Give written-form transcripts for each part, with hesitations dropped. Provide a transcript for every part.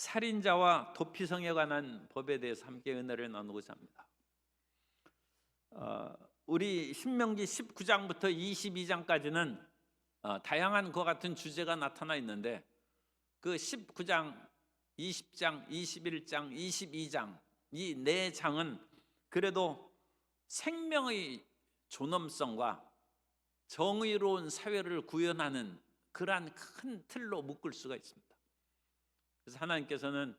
살인자와 도피성에 관한 법에 대해서 함께 은혜를 나누고자 합니다. 우리 신명기 19장부터 22장까지는 다양한 것 같은 주제가 나타나 있는데, 그 19장, 20장, 21장, 22장 이 네 장은 그래도 생명의 존엄성과 정의로운 사회를 구현하는 그러한 큰 틀로 묶을 수가 있습니다. 그래서 하나님께서는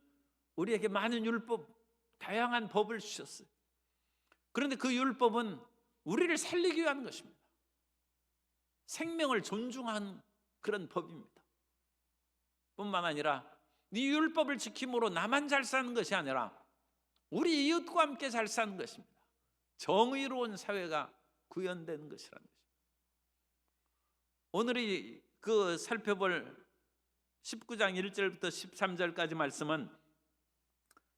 우리에게 많은 율법, 다양한 법을 주셨어요. 그런데 그 율법은 우리를 살리기 위한 것입니다. 생명을 존중한 그런 법입니다. 뿐만 아니라 이 율법을 지킴으로 나만 잘 사는 것이 아니라 우리 이웃과 함께 잘 사는 것입니다. 정의로운 사회가 구현되는 것이라는 것입니다. 오늘이 살펴볼 19장 1절부터 13절까지 말씀은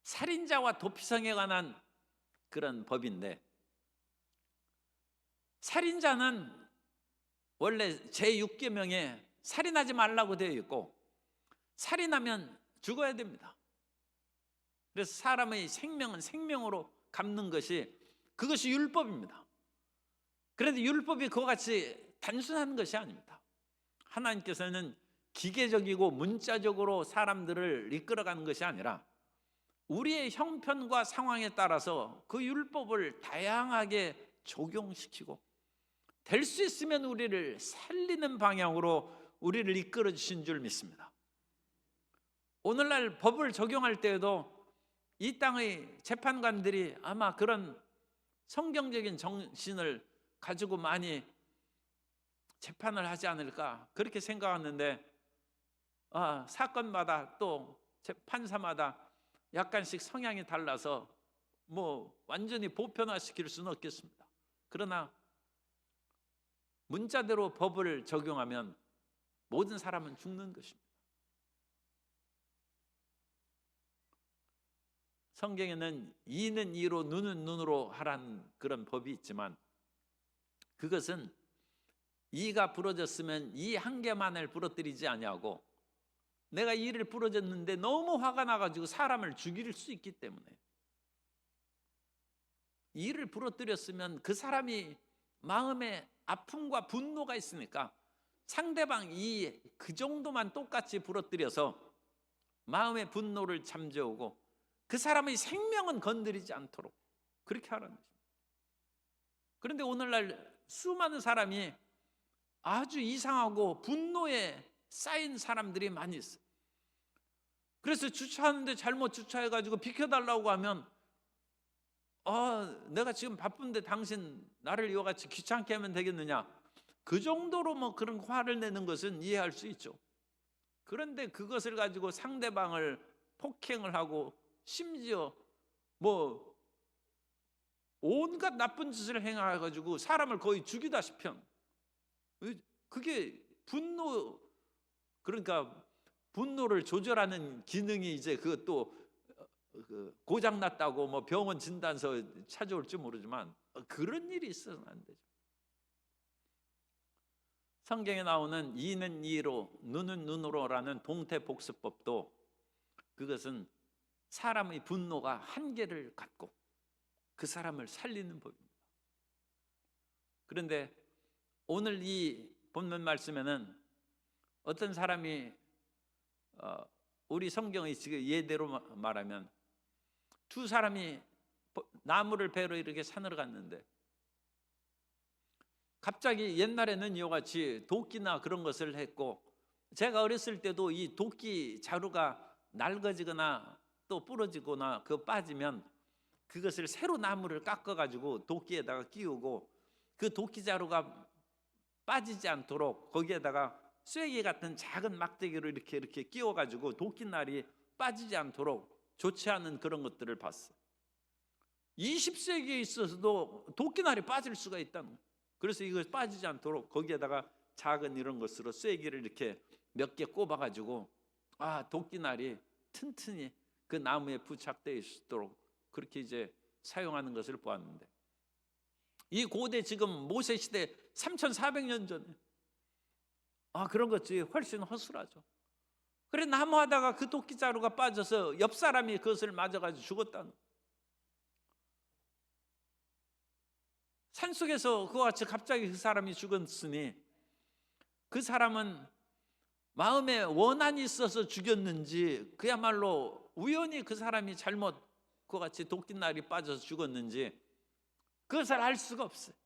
살인자와 도피성에 관한 그런 법인데, 살인자는 원래 제6계명에 살인하지 말라고 되어 있고, 살인하면 죽어야 됩니다. 그래서 사람의 생명은 생명으로 갚는 그것이 율법입니다. 그런데 율법이 그와 같이 단순한 것이 아닙니다. 하나님께서는 기계적이고 문자적으로 사람들을 이끌어가는 것이 아니라 우리의 형편과 상황에 따라서 그 율법을 다양하게 적용시키고 될 수 있으면 우리를 살리는 방향으로 우리를 이끌어 주신 줄 믿습니다. 오늘날 법을 적용할 때에도 이 땅의 재판관들이 아마 그런 성경적인 정신을 가지고 많이 재판을 하지 않을까 그렇게 생각하는데, 사건마다 또 판사마다 약간씩 성향이 달라서 완전히 보편화시킬 수는 없겠습니다. 그러나 문자대로 법을 적용하면 모든 사람은 죽는 것입니다. 성경에는 이는 이로 눈은 눈으로 하라는 그런 법이 있지만, 그것은 이가 부러졌으면 이 한 개만을 부러뜨리지 아니하고 내가 이를 부러졌는데 너무 화가 나가지고 사람을 죽일 수 있기 때문에, 이를 부러뜨렸으면 그 사람이 마음에 아픔과 분노가 있으니까 상대방 그 정도만 똑같이 부러뜨려서 마음의 분노를 잠재우고 그 사람의 생명은 건드리지 않도록 그렇게 하라는 것입니다. 그런데 오늘날 수많은 사람이 아주 이상하고 분노에 쌓인 사람들이 많이 있어요. 그래서 주차하는데 잘못 주차해가지고 비켜달라고 하면 내가 지금 바쁜데 당신 나를 이와 같이 귀찮게 하면 되겠느냐, 그 정도로 그런 화를 내는 것은 이해할 수 있죠. 그런데 그것을 가지고 상대방을 폭행을 하고 심지어 온갖 나쁜 짓을 행해가지고 사람을 거의 죽이다시피 한, 그게 그러니까 분노를 조절하는 기능이 이제 그것도 고장났다고 병원 진단서 찾아올지 모르지만 그런 일이 있어서는 안 되죠. 성경에 나오는 이는 이로 눈은 눈으로라는 동태복수법도 그것은 사람의 분노가 한계를 갖고 그 사람을 살리는 법입니다. 그런데 오늘 이 본문 말씀에는 어떤 사람이 우리 성경의 지금 예대로 말하면 두 사람이 나무를 베러 이렇게 산으로 갔는데, 갑자기 옛날에는 이와 같이 도끼나 그런 것을 했고, 제가 어렸을 때도 이 도끼 자루가 낡아지거나 또 부러지거나 빠지면 그것을 새로 나무를 깎아가지고 도끼에다가 끼우고 그 도끼 자루가 빠지지 않도록 거기에다가 쐐기 같은 작은 막대기로 이렇게 끼워가지고 도끼날이 빠지지 않도록 조치하는 그런 것들을 봤어요. 20세기에 있어서도 도끼날이 빠질 수가 있다는 거예요. 그래서 이거 빠지지 않도록 거기에다가 작은 이런 것으로 쐐기를 이렇게 몇 개 꼽아가지고 도끼날이 튼튼히 그 나무에 부착되어 있도록 그렇게 이제 사용하는 것을 보았는데, 이 고대 지금 모세 시대 3400년 전에 그런 것이 훨씬 허술하죠. 그래 나무하다가 그 도끼자루가 빠져서 옆 사람이 그것을 맞아가지고 죽었다는. 산속에서 그와 같이 갑자기 그 사람이 죽었으니 그 사람은 마음에 원한이 있어서 죽였는지 그야말로 우연히 그 사람이 잘못 그와 같이 도끼날이 빠져서 죽었는지 그것을 알 수가 없어요.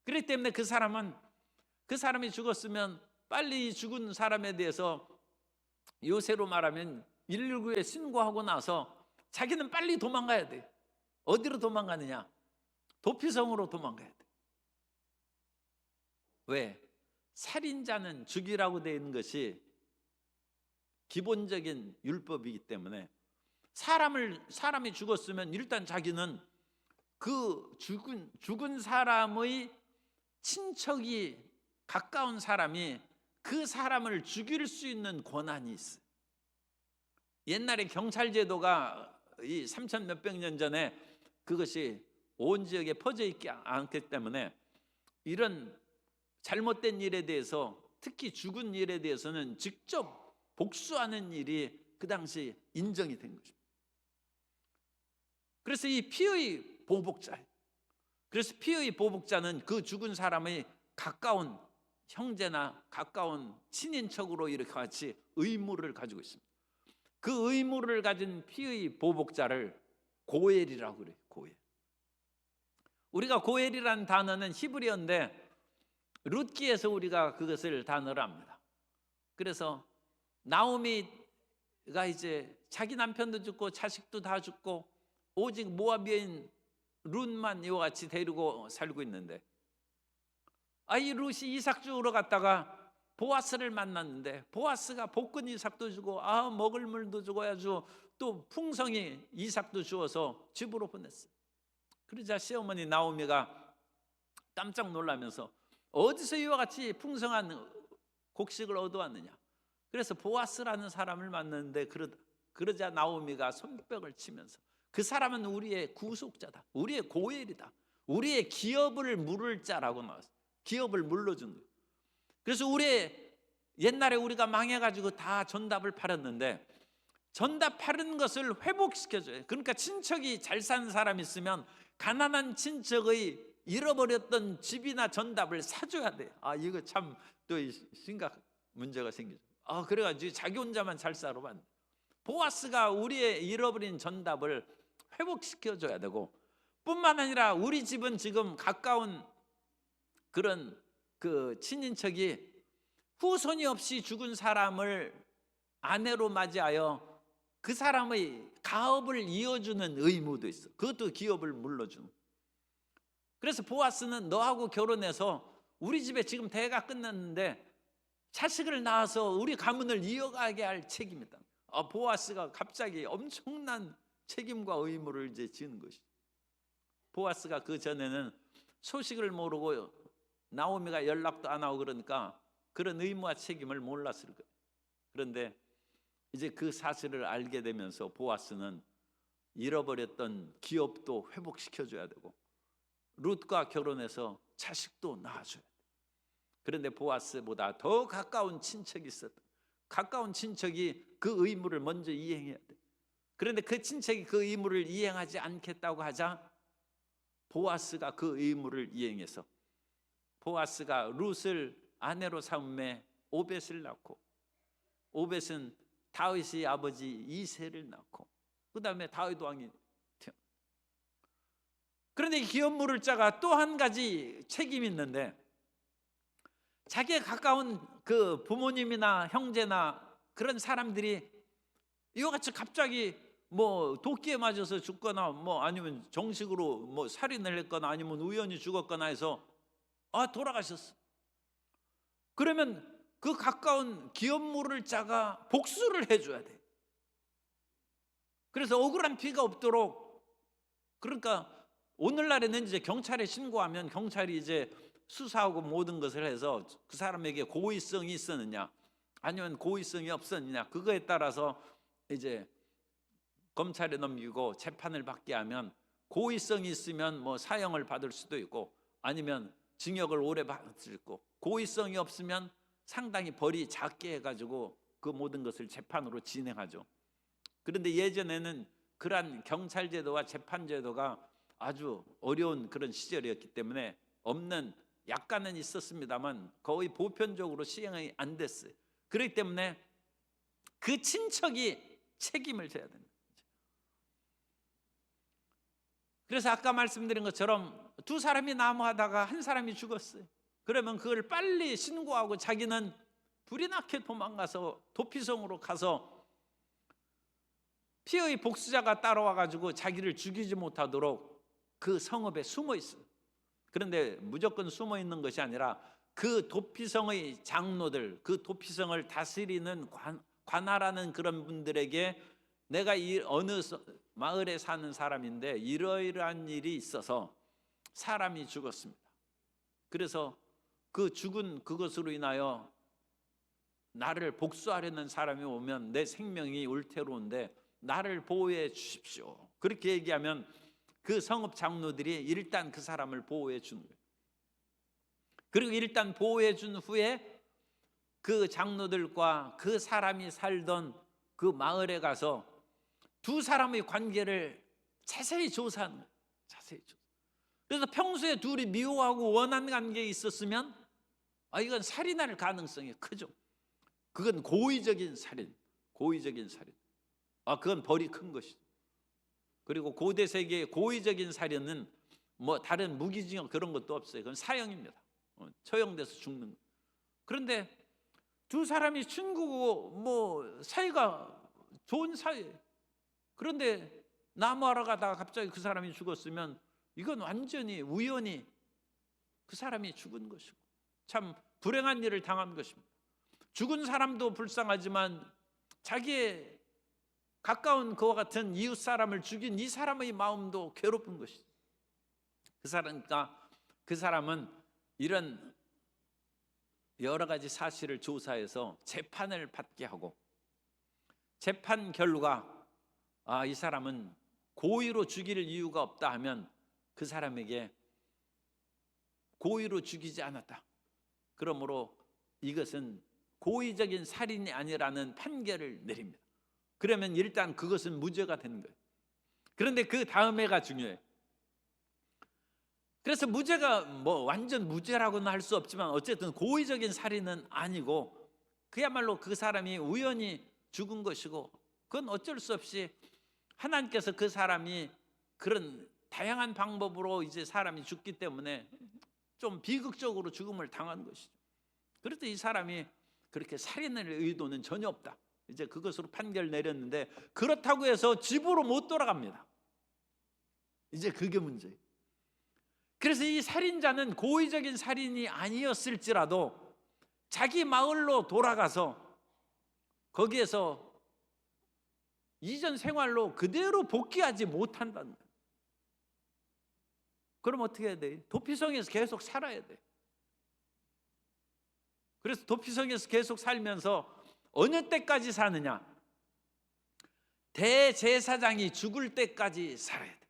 그렇기 때문에 그 사람이 죽었으면 빨리 죽은 사람에 대해서 요새로 말하면 119에 신고하고 나서 자기는 빨리 도망가야 돼요. 어디로 도망가느냐? 도피성으로 도망가야 돼. 왜? 살인자는 죽이라고 되어 있는 것이 기본적인 율법이기 때문에 사람이 죽었으면 일단 자기는 그 죽은 사람의 친척이 가까운 사람이 그 사람을 죽일 수 있는 권한이 있어요. 옛날에 경찰 제도가 이 3천 몇백 년 전에 그것이 온 지역에 퍼져 있지 않기 때문에 이런 잘못된 일에 대해서, 특히 죽은 일에 대해서는 직접 복수하는 일이 그 당시 인정이 된 것입니다. 그래서 이 피의 보복자예요. 그래서 피의 보복자는 그 죽은 사람의 가까운 형제나 가까운 친인척으로 이렇게 같이 의무를 가지고 있습니다. 그 의무를 가진 피의 보복자를 고엘이라고 그래요. 고엘. 우리가 고엘이라는 단어는 히브리어인데 룻기에서 우리가 그것을 단어로 합니다. 그래서 나오미가 이제 자기 남편도 죽고 자식도 다 죽고 오직 모압 여인 룻만 이와 같이 데리고 살고 있는데, 이 룻이 이삭 주우러 갔다가 보아스를 만났는데 보아스가 볶은 이삭도 주고 먹을 물도 주고 아주 또 풍성히 이삭도 주어서 집으로 보냈어요. 그러자 시어머니 나오미가 깜짝 놀라면서 어디서 이와 같이 풍성한 곡식을 얻어왔느냐. 그래서 보아스라는 사람을 만났는데 그러자 나오미가 손뼉을 치면서 그 사람은 우리의 구속자다, 우리의 고엘이다, 우리의 기업을 물을 자라고 나왔어요. 기업을 물러준 거예요. 그래서 옛날에 우리가 망해가지고 다 전답을 팔았는데 전답 팔은 것을 회복시켜줘요. 그러니까 친척이 잘 사는 사람이 있으면 가난한 친척의 잃어버렸던 집이나 전답을 사줘야 돼요. 이거 참 또 심각 문제가 생기죠. 그래가지고 자기 혼자만 잘 살아면 안 돼. 보아스가 우리의 잃어버린 전답을 회복시켜줘야 되고, 뿐만 아니라 우리 집은 지금 가까운 그런 그 친인척이 후손이 없이 죽은 사람을 아내로 맞이하여 그 사람의 가업을 이어주는 의무도 있어. 그것도 기업을 물러주는. 그래서 보아스는 너하고 결혼해서 우리 집에 지금 대가 끝났는데 자식을 낳아서 우리 가문을 이어가게 할 책임이다. 보아스가 갑자기 엄청난 책임과 의무를 이제 지는 것이죠. 보아스가 그 전에는 소식을 모르고 나오미가 연락도 안 하고 그러니까 그런 의무와 책임을 몰랐을 거예요. 그런데 이제 그 사실을 알게 되면서 보아스는 잃어버렸던 기업도 회복시켜줘야 되고 룻과 결혼해서 자식도 낳아줘야 돼. 그런데 보아스보다 더 가까운 친척이 있었다. 가까운 친척이 그 의무를 먼저 이행해야 돼. 그런데 그 친척이 그 의무를 이행하지 않겠다고 하자 보아스가 그 의무를 이행해서 보아스가 룻을 아내로 삼음에 오벳을 낳고, 오벳은 다윗의 아버지 이새를 낳고, 그 다음에 다윗 왕이 태어나. 그런데 이 기업 물을 자가 또 한 가지 책임이 있는데, 자기에 가까운 그 부모님이나 형제나 그런 사람들이 이와 같이 갑자기 도끼에 맞아서 죽거나 아니면 정식으로 살인을 했거나 아니면 우연히 죽었거나 해서 돌아가셨어. 그러면 그 가까운 기업 물을 자가 복수를 해줘야 돼. 그래서 억울한 피가 없도록, 그러니까 오늘날에는 이제 경찰에 신고하면 경찰이 이제 수사하고 모든 것을 해서 그 사람에게 고의성이 있었느냐 아니면 고의성이 없었느냐, 그거에 따라서 이제 검찰에 넘기고 재판을 받게 하면 고의성이 있으면 사형을 받을 수도 있고 아니면 징역을 오래 받을 수 있고, 고의성이 없으면 상당히 벌이 작게 해가지고 그 모든 것을 재판으로 진행하죠. 그런데 예전에는 그러한 경찰제도와 재판제도가 아주 어려운 그런 시절이었기 때문에 없는 약간은 있었습니다만 거의 보편적으로 시행이 안 됐어요. 그렇기 때문에 그 친척이 책임을 져야 됩니다. 그래서 아까 말씀드린 것처럼 두 사람이 나무하다가 한 사람이 죽었어요. 그러면 그걸 빨리 신고하고 자기는 불이 나게 도망가서 도피성으로 가서 피의 복수자가 따라와 가지고 자기를 죽이지 못하도록 그 성읍에 숨어 있어요. 그런데 무조건 숨어 있는 것이 아니라 그 도피성의 장로들, 그 도피성을 다스리는 관할하는 그런 분들에게 내가 이 어느 마을에 사는 사람인데 이러이러한 일이 있어서 사람이 죽었습니다. 그래서 그 죽은 그것으로 인하여 나를 복수하려는 사람이 오면 내 생명이 울태로운데 나를 보호해 주십시오. 그렇게 얘기하면 그 성읍 장로들이 일단 그 사람을 보호해 주는 거예요. 그리고 일단 보호해 준 후에 그 장로들과 그 사람이 살던 그 마을에 가서 두 사람의 관계를 자세히 조사하는 거예요. 자세히 조사. 그래서 평소에 둘이 미워하고 원한 관계에 있었으면 이건 살인할 가능성이 크죠. 그건 고의적인 살인, 고의적인 살인. 그건 벌이 큰 것이죠. 그리고 고대 세계의 고의적인 살인은 뭐 다른 무기징역 그런 것도 없어요. 그건 사형입니다. 처형돼서 죽는 거예요. 그런데 두 사람이 친구고 뭐 사이가 좋은 사이예요. 그런데 나무하러 가다가 갑자기 그 사람이 죽었으면 이건 완전히 우연히 그 사람이 죽은 것이고 참 불행한 일을 당한 것입니다. 죽은 사람도 불쌍하지만 자기의 가까운 그와 같은 이웃 사람을 죽인 이 사람의 마음도 괴롭은 것이죠. 그 사람은 이런 여러 가지 사실을 조사해서 재판을 받게 하고 재판 결과 이 사람은 고의로 죽일 이유가 없다 하면 그 사람에게 고의로 죽이지 않았다. 그러므로 이것은 고의적인 살인이 아니라는 판결을 내립니다. 그러면 일단 그것은 무죄가 되는 거예요. 그런데 그 다음에가 중요해요. 그래서 무죄가 뭐 완전 무죄라고는 할 수 없지만 어쨌든 고의적인 살인은 아니고 그야말로 그 사람이 우연히 죽은 것이고 그건 어쩔 수 없이 하나님께서 그 사람이 그런 다양한 방법으로 이제 사람이 죽기 때문에 좀 비극적으로 죽음을 당한 것이죠. 그래도 이 사람이 그렇게 살인할 의도는 전혀 없다. 이제 그것으로 판결 내렸는데 그렇다고 해서 집으로 못 돌아갑니다. 이제 그게 문제예요. 그래서 이 살인자는 고의적인 살인이 아니었을지라도 자기 마을로 돌아가서 거기에서 이전 생활로 그대로 복귀하지 못한다는 거예요. 그럼 어떻게 해야 돼요? 도피성에서 계속 살아야 돼요. 그래서 도피성에서 계속 살면서 어느 때까지 사느냐? 대제사장이 죽을 때까지 살아야 돼.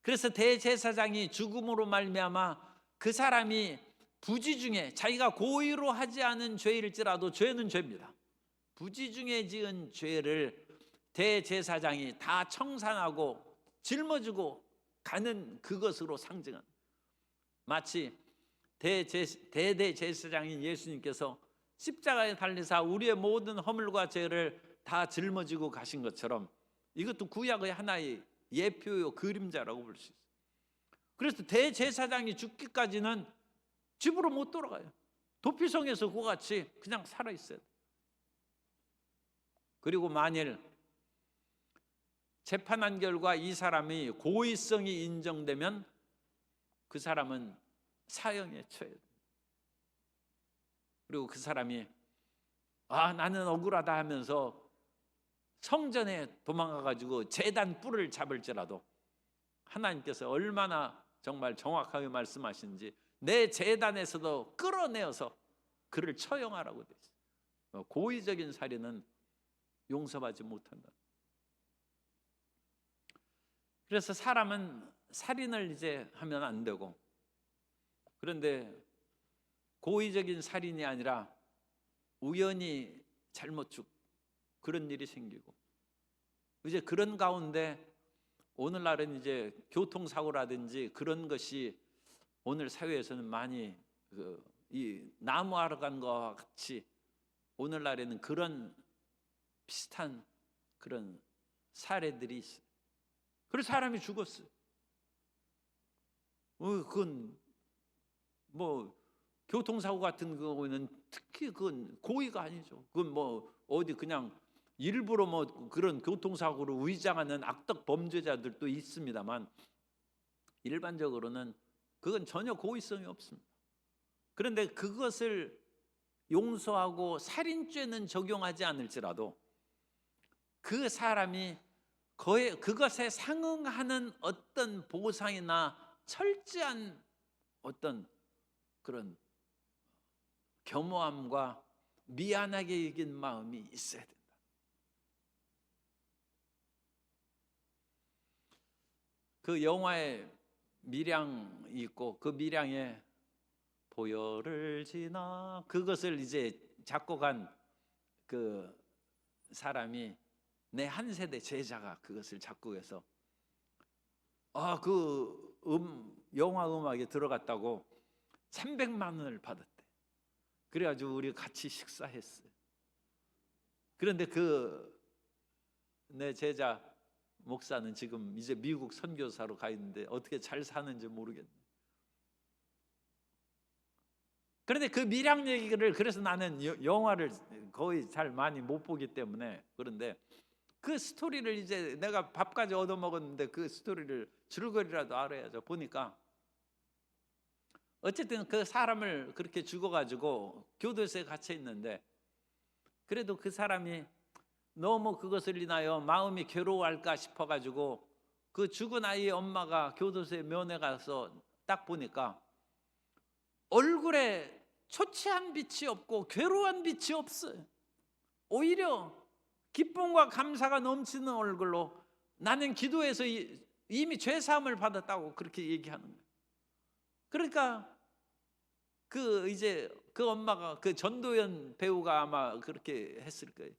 그래서 대제사장이 죽음으로 말미암아 그 사람이 부지 중에 자기가 고의로 하지 않은 죄일지라도 죄는 죄입니다. 부지 중에 지은 죄를 대제사장이 다 청산하고 짊어지고 가는 그것으로 상징한 마치 대제사장인 예수님께서 십자가에 달리사 우리의 모든 허물과 죄를 다 짊어지고 가신 것처럼 이것도 구약의 하나의 예표요 그림자라고 볼 수 있어요. 그래서 대제사장이 죽기까지는 집으로 못 돌아가요. 도피성에서 그와 같이 그냥 살아있어요. 그리고 만일 재판한 결과 이 사람이 고의성이 인정되면 그 사람은 사형에 처해요. 그리고 그 사람이 나는 억울하다 하면서 성전에 도망가가지고 제단 뿔을 잡을지라도 하나님께서 얼마나 정말 정확하게 말씀하시는지 내 제단에서도 끌어내어서 그를 처형하라고 돼 있어요. 고의적인 살인은 용서받지 못한다. 그래서 사람은 살인을 이제 하면 안 되고 그런데 고의적인 살인이 아니라 우연히 잘못 죽 그런 일이 생기고, 이제 그런 가운데 오늘날은 이제 교통사고라든지 그런 것이 오늘 사회에서는 많이 이 나무하러 간 것과 같이 오늘날에는 그런 비슷한 그런 사례들이 있어요. 그래서 사람이 죽었어요. 그건 뭐 교통사고 같은 경우는 특히 그건 고의가 아니죠. 그건 뭐 어디 그냥 일부러 뭐 그런 교통사고로 위장하는 악덕 범죄자들도 있습니다만, 일반적으로는 그건 전혀 고의성이 없습니다. 그런데 그것을 용서하고 살인죄는 적용하지 않을지라도 그 사람이 그것에 상응하는 어떤 보상이나 철저한 어떤 그런 겸허함과 미안하게 여긴 마음이 있어야 된다. 그 영화에 밀양이 있고, 그 밀양에 보혈을 지나 그것을 이제 작곡한 그 사람이 내 한 세대 제자가 그것을 작곡해서 그 영화 음악에 들어갔다고 300만 원을 받았대. 그래가지고 우리 같이 식사했어요. 그런데 내 제자 목사는 지금 이제 미국 선교사로 가 있는데 어떻게 잘 사는지 모르겠네. 그런데 그 밀양 얘기를, 그래서 나는 영화를 거의 잘 많이 못 보기 때문에, 그런데 그 스토리를 이제 내가 밥까지 얻어먹었는데 그 스토리를 줄거리라도 알아야죠. 보니까 어쨌든 그 사람을 그렇게 죽어가지고 교도소에 갇혀 있는데, 그래도 그 사람이 너무 그것을 인하여 마음이 괴로워할까 싶어가지고 그 죽은 아이의 엄마가 교도소에 면회 가서 딱 보니까 얼굴에 초췌한 빛이 없고 괴로운 빛이 없어요. 오히려 기쁨과 감사가 넘치는 얼굴로 나는 기도해서 이미 죄사함을 받았다고 그렇게 얘기하는 거예요. 그러니까 이제 그 엄마가, 그 전도연 배우가 아마 그렇게 했을 거예요.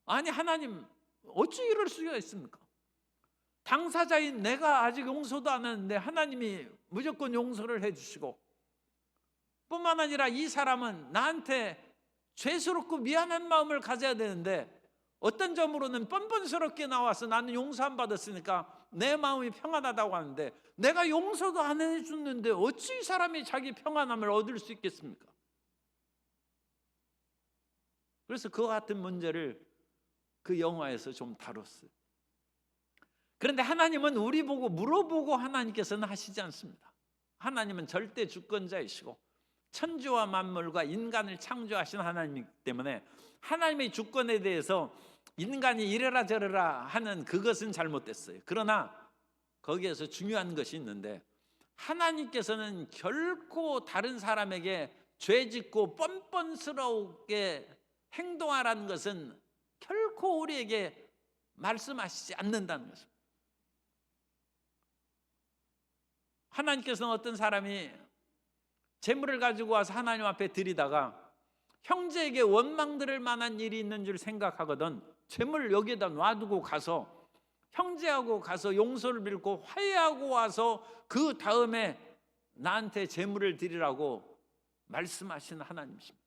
아니, 하나님 어찌 이럴 수가 있습니까? 당사자인 내가 아직 용서도 안 했는데 하나님이 무조건 용서를 해주시고, 뿐만 아니라 이 사람은 나한테 죄스럽고 미안한 마음을 가져야 되는데 어떤 점으로는 뻔뻔스럽게 나와서 나는 용서 안 받았으니까 내 마음이 평안하다고 하는데, 내가 용서도 안 해줬는데 어찌 이 사람이 자기 평안함을 얻을 수 있겠습니까? 그래서 그와 같은 문제를 그 영화에서 좀 다뤘어요. 그런데 하나님은 우리 보고 물어보고 하나님께서는 하시지 않습니다. 하나님은 절대 주권자이시고 천지와 만물과 인간을 창조하신 하나님이기 때문에 하나님의 주권에 대해서 인간이 이래라 저래라 하는 그것은 잘못됐어요. 그러나 거기에서 중요한 것이 있는데, 하나님께서는 결코 다른 사람에게 죄짓고 뻔뻔스럽게 행동하라는 것은 결코 우리에게 말씀하시지 않는다는 것입니다. 하나님께서는 어떤 사람이 재물을 가지고 와서 하나님 앞에 드리다가 형제에게 원망들을 만한 일이 있는 줄 생각하거든 재물을 여기에다 놔두고 가서 형제하고 가서 용서를 빌고 화해하고 와서 그 다음에 나한테 재물을 드리라고 말씀하시는 하나님이십니다.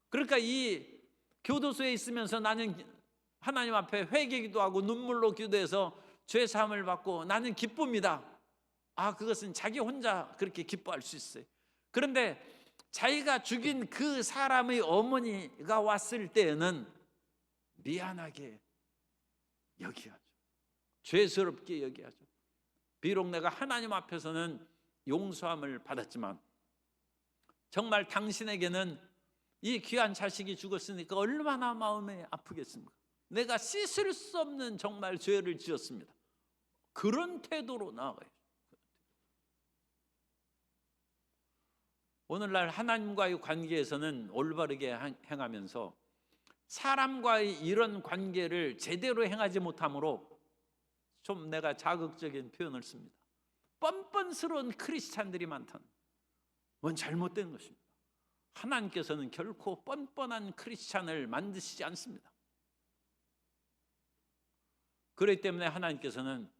그러니까 이 교도소에 있으면서 나는 하나님 앞에 회개기도 하고 눈물로 기도해서 죄 사함을 받고 나는 기쁩니다. 그것은 자기 혼자 그렇게 기뻐할 수 있어요. 그런데 자기가 죽인 그 사람의 어머니가 왔을 때에는 미안하게 여기야죠. 죄스럽게 여기야죠. 비록 내가 하나님 앞에서는 용서함을 받았지만 정말 당신에게는 이 귀한 자식이 죽었으니까 얼마나 마음이 아프겠습니까? 내가 씻을 수 없는 정말 죄를 지었습니다. 그런 태도로 나아가요. 오늘날 하나님과의 관계에서는 올바르게 행하면서 사람과의 이런 관계를 제대로 행하지 못함으로 좀 내가 자극적인 표현을 씁니다. 뻔뻔스러운 크리스찬들이 많다는 건 잘못된 것입니다. 하나님께서는 결코 뻔뻔한 크리스찬을 만드시지 않습니다. 그렇기 때문에 하나님께서는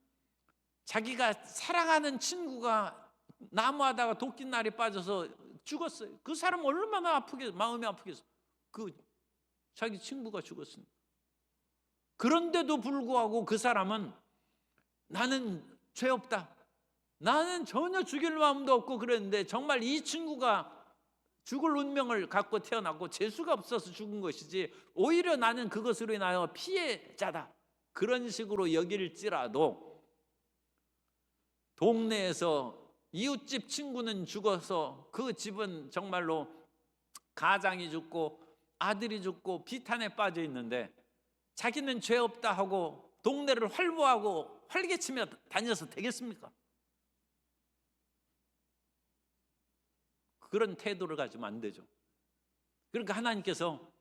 자기가 사랑하는 친구가 나무하다가 도끼날이 빠져서 죽었어요. 그 사람 얼마나 마음이 아프겠어요. 그 자기 친구가 죽었으니까. 그런데도 불구하고 그 사람은 나는 죄 없다, 나는 전혀 죽일 마음도 없고 그랬는데 정말 이 친구가 죽을 운명을 갖고 태어났고 재수가 없어서 죽은 것이지 오히려 나는 그것으로 인하여 피해자다, 그런 식으로 여길지라도 동네에서 이웃집 친구는 죽어서 그 집은 정말로 가장이 죽고 아들이 죽고 비탄에 빠져 있는데 자기는 죄 없다 하고 동네를 활보하고 활개치며 다녀서 되겠습니까? 그런 태도를 가지면 안 되죠. 그러니까 하나님께서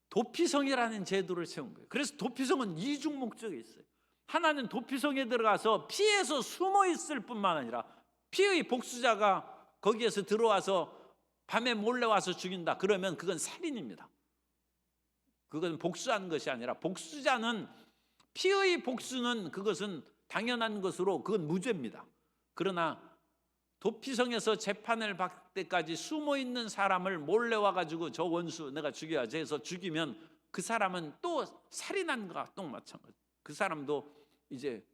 도피성이라는 제도를 세운 거예요. 그래서 도피성은 이중 목적이 있어요. 하나는 도피성에 들어가서 피해서 숨어 있을 뿐만 아니라 피의 복수자가 거기에서 들어와서 밤에 몰래 와서 죽인다, 그러면 그건 살인입니다. 그건 복수하는 것이 아니라, 복수자는 피의 복수는 그것은 당연한 것으로 그건 무죄입니다. 그러나 도피성에서 재판을 받을 때까지 숨어 있는 사람을 몰래 와가지고 저 원수 내가 죽여야지 해서 죽이면 그 사람은 또 살인한 것과 또 마찬가지. 그 사람도 이제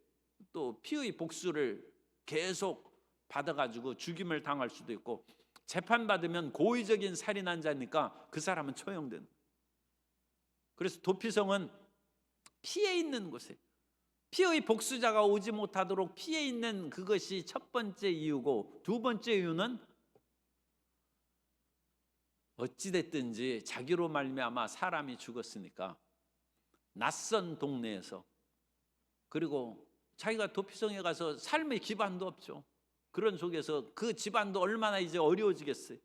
또 피의 복수를 계속 받아가지고 죽임을 당할 수도 있고, 재판받으면 고의적인 살인한 자니까 그 사람은 처형된다. 그래서 도피성은 피해 있는 곳에 피의 복수자가 오지 못하도록 피해 있는 그것이 첫 번째 이유고, 두 번째 이유는 어찌됐든지 자기로 말미암아 사람이 죽었으니까 낯선 동네에서, 그리고 자기가 도피성에 가서 삶의 기반도 없죠. 그런 속에서 그 집안도 얼마나 이제 어려워지겠어요.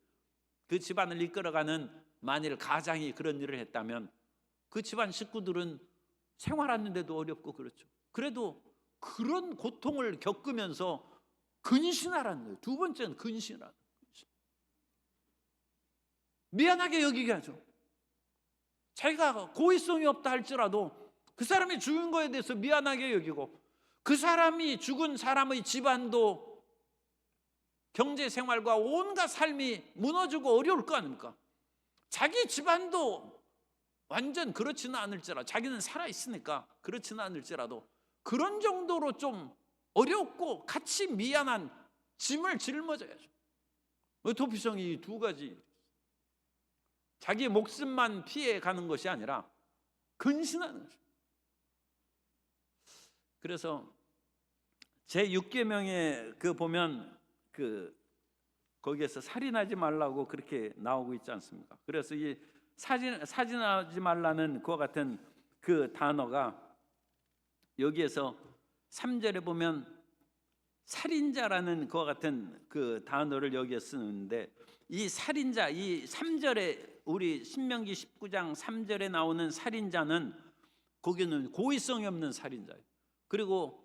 그 집안을 이끌어가는 만일 가장이 그런 일을 했다면 그 집안 식구들은 생활하는데도 어렵고 그렇죠. 그래도 그런 고통을 겪으면서 근신하라는 거예요. 두 번째는 근신하라는 거죠. 미안하게 여기게 하죠. 자기가 고의성이 없다 할지라도 그 사람이 죽은 거에 대해서 미안하게 여기고, 그 사람이 죽은 사람의 집안도 경제생활과 온갖 삶이 무너지고 어려울 거 아닙니까? 자기 집안도 완전 그렇지는 않을지라도, 자기는 살아있으니까 그렇지는 않을지라도 그런 정도로 좀 어렵고 같이 미안한 짐을 짊어져야죠. 도피성이 두 가지, 자기 목숨만 피해가는 것이 아니라 근신하는 거죠. 그래서 제6계명에 그 보면 거기에서 살인하지 말라고 그렇게 나오고 있지 않습니까? 그래서 이 살인하지 말라는 그와 같은 그 단어가 여기에서 3절에 보면 살인자라는 그와 같은 그 단어를 여기에 쓰는데, 이 살인자, 이 3절에 우리 신명기 19장 3절에 나오는 살인자는 거기는 고의성이 없는 살인자예요. 그리고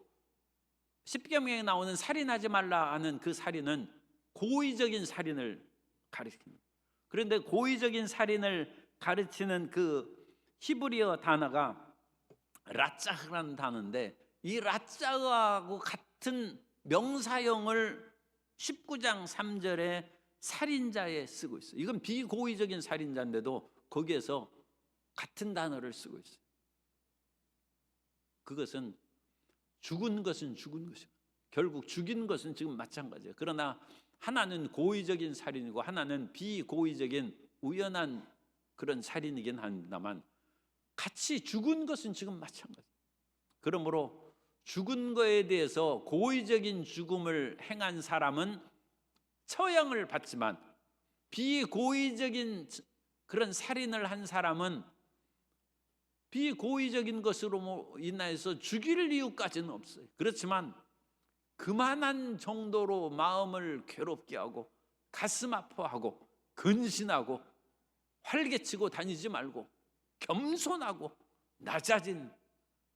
10계명에 나오는 살인하지 말라 하는 그 살인은 고의적인 살인을 가리킵니다. 그런데 고의적인 살인을 가르치는 그 히브리어 단어가 라짜흐라는 단어인데, 이 라짜흐하고 같은 명사형을 19장 3절에 살인자에 쓰고 있어요. 이건 비고의적인 살인자인데도 거기에서 같은 단어를 쓰고 있어요. 그것은 죽은 것은 죽은 것입니다. 결국 죽인 것은 지금 마찬가지예요. 그러나 하나는 고의적인 살인이고 하나는 비고의적인 우연한 그런 살인이긴 합니다만 같이 죽은 것은 지금 마찬가지예요. 그러므로 죽은 거에 대해서 고의적인 죽음을 행한 사람은 처형을 받지만, 비고의적인 그런 살인을 한 사람은 비고의적인 것으로 인하여서 죽일 이유까지는 없어요. 그렇지만 그만한 정도로 마음을 괴롭게 하고 가슴 아파하고 근신하고 활개치고 다니지 말고 겸손하고 낮아진,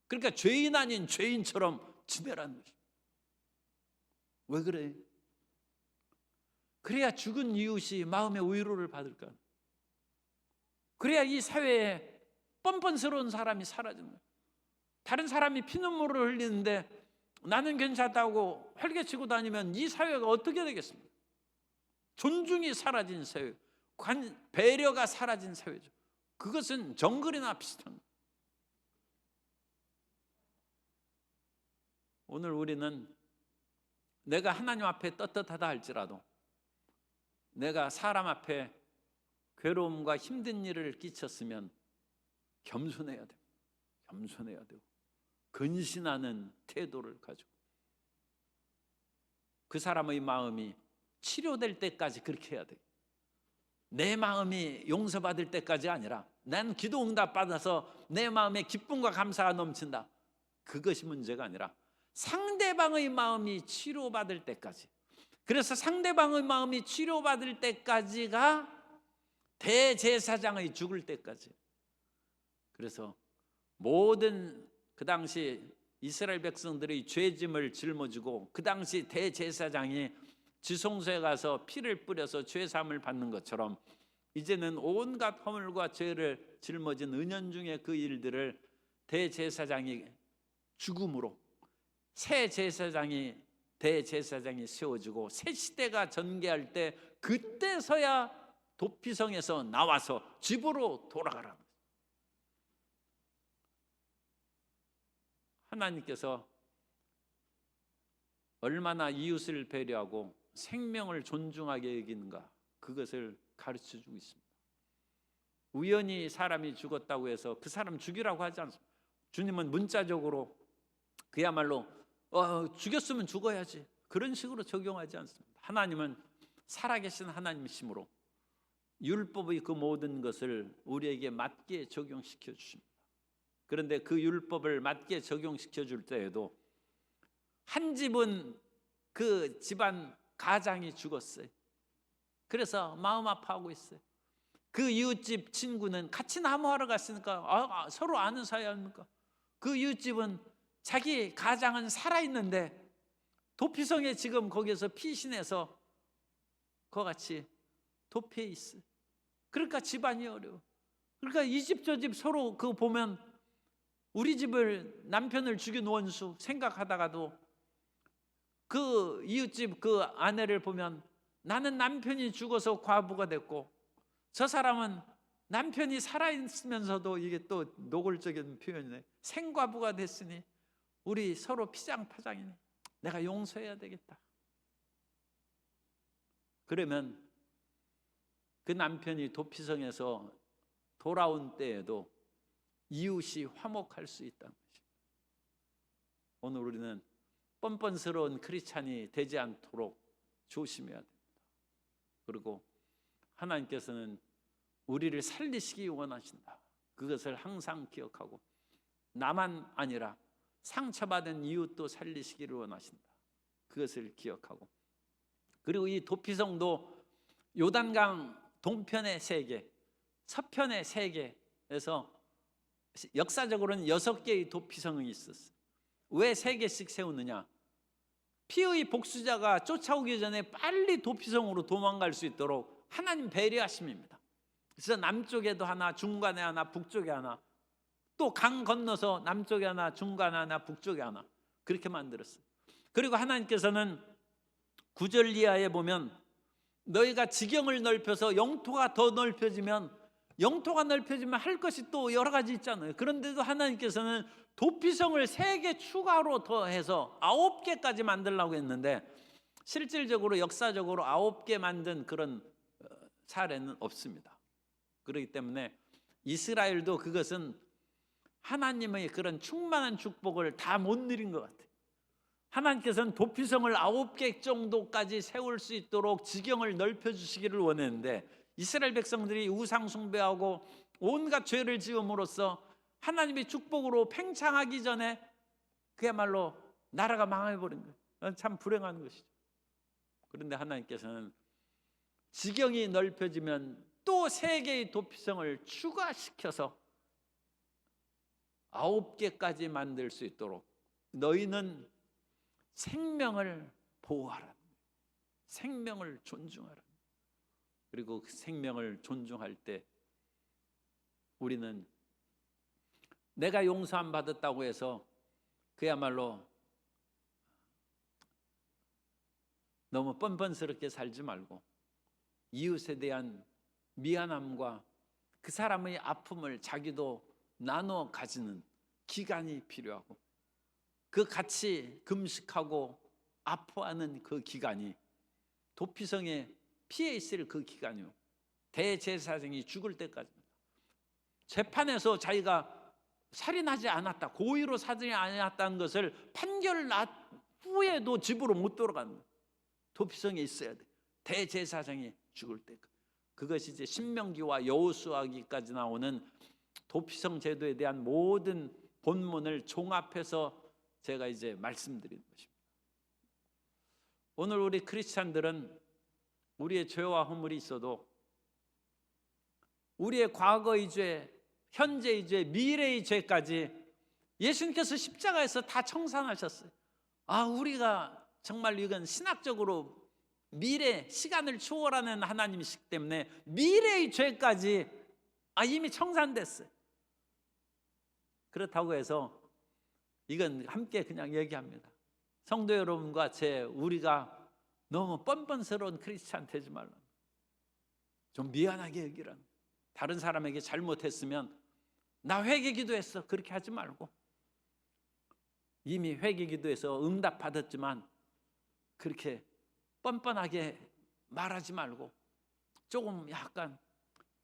그러니까 죄인 아닌 죄인처럼 지내라는 것입니다. 왜 그래? 그래야 죽은 이웃이 마음의 위로를 받을까? 그래야 이 사회에 뻔뻔스러운 사람이 사라지는 거예요. 다른 사람이 피눈물을 흘리는데 나는 괜찮다고 활개치고 다니면 이 사회가 어떻게 되겠습니까? 존중이 사라진 사회, 배려가 사라진 사회죠. 그것은 정글이나 비슷한 거예요. 오늘 우리는 내가 하나님 앞에 떳떳하다 할지라도 내가 사람 앞에 괴로움과 힘든 일을 끼쳤으면 겸손해야 됩니다. 겸손해야 되고 근신하는 태도를 가지고 그 사람의 마음이 치료될 때까지 그렇게 해야 돼요. 내 마음이 용서받을 때까지 아니라 난 기도 응답 받아서 내 마음에 기쁨과 감사가 넘친다. 그것이 문제가 아니라 상대방의 마음이 치료받을 때까지. 그래서 상대방의 마음이 치료받을 때까지가 대제사장의 죽을 때까지. 그래서 모든 그 당시 이스라엘 백성들의 죄짐을 짊어지고 그 당시 대제사장이 지성소에 가서 피를 뿌려서 죄사함을 받는 것처럼 이제는 온갖 허물과 죄를 짊어진 은연중의 그 일들을 대제사장이 죽음으로 새 제사장이 대제사장이 세워지고 새 시대가 전개할 때 그때서야 도피성에서 나와서 집으로 돌아가라. 하나님께서 얼마나 이웃을 배려하고 생명을 존중하게 여기는가, 그것을 가르쳐주고 있습니다. 우연히 사람이 죽었다고 해서 그 사람 죽이라고 하지 않습니다. 주님은 문자적으로 그야말로 죽였으면 죽어야지 그런 식으로 적용하지 않습니다. 하나님은 살아계신 하나님이시므로 율법의 그 모든 것을 우리에게 맞게 적용시켜 주십니다. 그런데 그 율법을 맞게 적용시켜 줄 때에도 한 집은 그 집안 가장이 죽었어요. 그래서 마음 아파하고 있어요. 그 이웃집 친구는 같이 나무하러 갔으니까 서로 아는 사이 아닙니까? 그 이웃집은 자기 가장은 살아있는데 도피성에 지금 거기서 피신해서 그와 같이 도피해 있어요. 그러니까 집안이 어려워. 그러니까 이 집 저 집 서로 그거 보면 우리 집을 남편을 죽인 원수 생각하다가도 그 이웃집 그 아내를 보면 나는 남편이 죽어서 과부가 됐고 저 사람은 남편이 살아있으면서도 이게 또 노골적인 표현이네. 생과부가 됐으니 우리 서로 피장파장이네. 내가 용서해야 되겠다. 그러면 그 남편이 도피성에서 돌아온 때에도 이웃이 화목할 수 있다는 것입니다. 오늘 우리는 뻔뻔스러운 크리스찬이 되지 않도록 조심해야 됩니다. 그리고 하나님께서는 우리를 살리시기 원하신다. 그것을 항상 기억하고 나만 아니라 상처받은 이웃도 살리시기를 원하신다. 그것을 기억하고 그리고 이 도피성도 요단강 동편의 3개, 서편의 3개에서 역사적으로는 6개의 도피성이 있었어요. 왜 3개씩 세우느냐? 피의 복수자가 쫓아오기 전에 빨리 도피성으로 도망갈 수 있도록 하나님 배려하심입니다. 그래서 남쪽에도 하나, 중간에 하나, 북쪽에 하나, 또 강 건너서 남쪽에 하나, 중간에 하나, 북쪽에 하나, 그렇게 만들었어요. 그리고 하나님께서는 9절 이하에 보면 너희가 지경을 넓혀서 영토가 더 넓혀지면 할 것이 또 여러 가지 있잖아요. 그런데도 하나님께서는 도피성을 3개 추가로 더해서 9개까지 만들려고 했는데 실질적으로 역사적으로 9개 만든 그런 사례는 없습니다. 그렇기 때문에 이스라엘도 그것은 하나님의 그런 충만한 축복을 다 못 누린 것 같아요. 하나님께서는 도피성을 9개 정도까지 세울 수 있도록 지경을 넓혀주시기를 원했는데 이스라엘 백성들이 우상 숭배하고 온갖 죄를 지음으로써 하나님의 축복으로 팽창하기 전에 그야말로 나라가 망해버린 거예요. 참 불행한 것이죠. 그런데 하나님께서는 지경이 넓혀지면 또 3개의 도피성을 추가시켜서 9개까지 만들 수 있도록 너희는 생명을 보호하라. 생명을 존중하라. 그리고 그 생명을 존중할 때 우리는 내가 용서함 받았다고 해서 그야말로 너무 뻔뻔스럽게 살지 말고 이웃에 대한 미안함과 그 사람의 아픔을 자기도 나눠 가지는 기간이 필요하고, 그 같이 금식하고 아파하는 그 기간이 도피성에 피해 있을 그 기간이요, 대제사장이 죽을 때까지입니다. 재판에서 자기가 살인하지 않았다, 고의로 살인하지 않았다는 것을 판결 난 후에도 집으로 못 돌아가는 거예요. 도피성에 있어야 돼. 대제사장이 죽을 때까지. 그것이 이제 신명기와 여호수아기까지 나오는 도피성 제도에 대한 모든 본문을 종합해서 제가 이제 말씀드리는 것입니다. 오늘 우리 크리스찬들은 우리의 죄와 허물이 있어도 우리의 과거의 죄, 현재의 죄, 미래의 죄까지 예수님께서 십자가에서 다 청산하셨어요. 우리가 정말 이건 신학적으로 미래, 시간을 초월하는 하나님이시기 때문에 미래의 죄까지 이미 청산됐어요. 그렇다고 해서 이건 함께 그냥 얘기합니다. 성도 여러분과 우리가 너무 뻔뻔스러운 크리스찬 되지 말라. 좀 미안하게 여기라. 다른 사람에게 잘못했으면 나 회개 기도했어, 그렇게 하지 말고, 이미 회개 기도해서 응답 받았지만 그렇게 뻔뻔하게 말하지 말고 조금 약간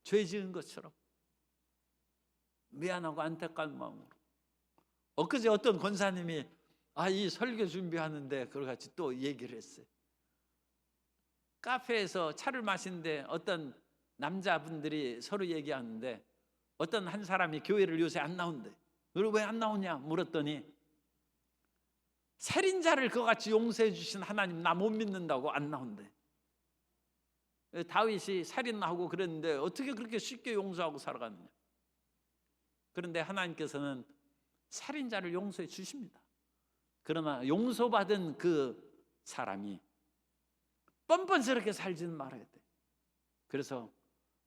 죄 지은 것처럼 미안하고 안타까운 마음으로. 엊그제 어떤 권사님이 이 설교 준비하는데 그걸 같이 또 얘기를 했어요. 카페에서 차를 마시는데 어떤 남자분들이 서로 얘기하는데 어떤 한 사람이 교회를 요새 안 나온대. 그리고 왜 안 나오냐 물었더니 살인자를 그같이 용서해 주신 하나님 나 못 믿는다고 안 나온대. 다윗이 살인하고 그랬는데 어떻게 그렇게 쉽게 용서하고 살아가느냐. 그런데 하나님께서는 살인자를 용서해 주십니다. 그러나 용서받은 그 사람이 뻔뻔스럽게 살지는 말아야 돼. 그래서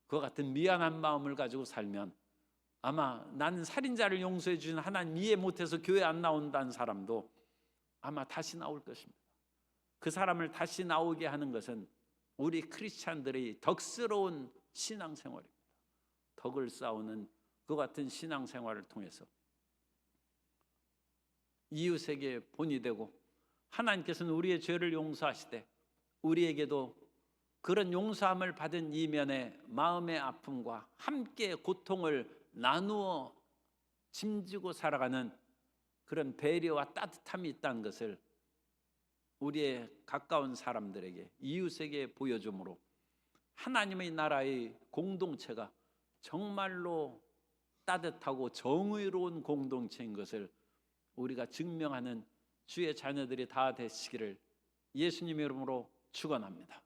그와 같은 미안한 마음을 가지고 살면 아마 나는 살인자를 용서해 주신 하나님 이해 못해서 교회 안 나온다는 사람도 아마 다시 나올 것입니다. 그 사람을 다시 나오게 하는 것은 우리 크리스찬들의 덕스러운 신앙생활입니다. 덕을 쌓는 그 같은 신앙생활을 통해서 이웃에게 본이 되고, 하나님께서는 우리의 죄를 용서하시되 우리에게도 그런 용서함을 받은 이면에 마음의 아픔과 함께 고통을 나누어 짐지고 살아가는 그런 배려와 따뜻함이 있다는 것을 우리의 가까운 사람들에게, 이웃에게 보여줌으로 하나님의 나라의 공동체가 정말로 따뜻하고 정의로운 공동체인 것을 우리가 증명하는 주의 자녀들이 다 되시기를 예수님의 이름으로 축원합니다.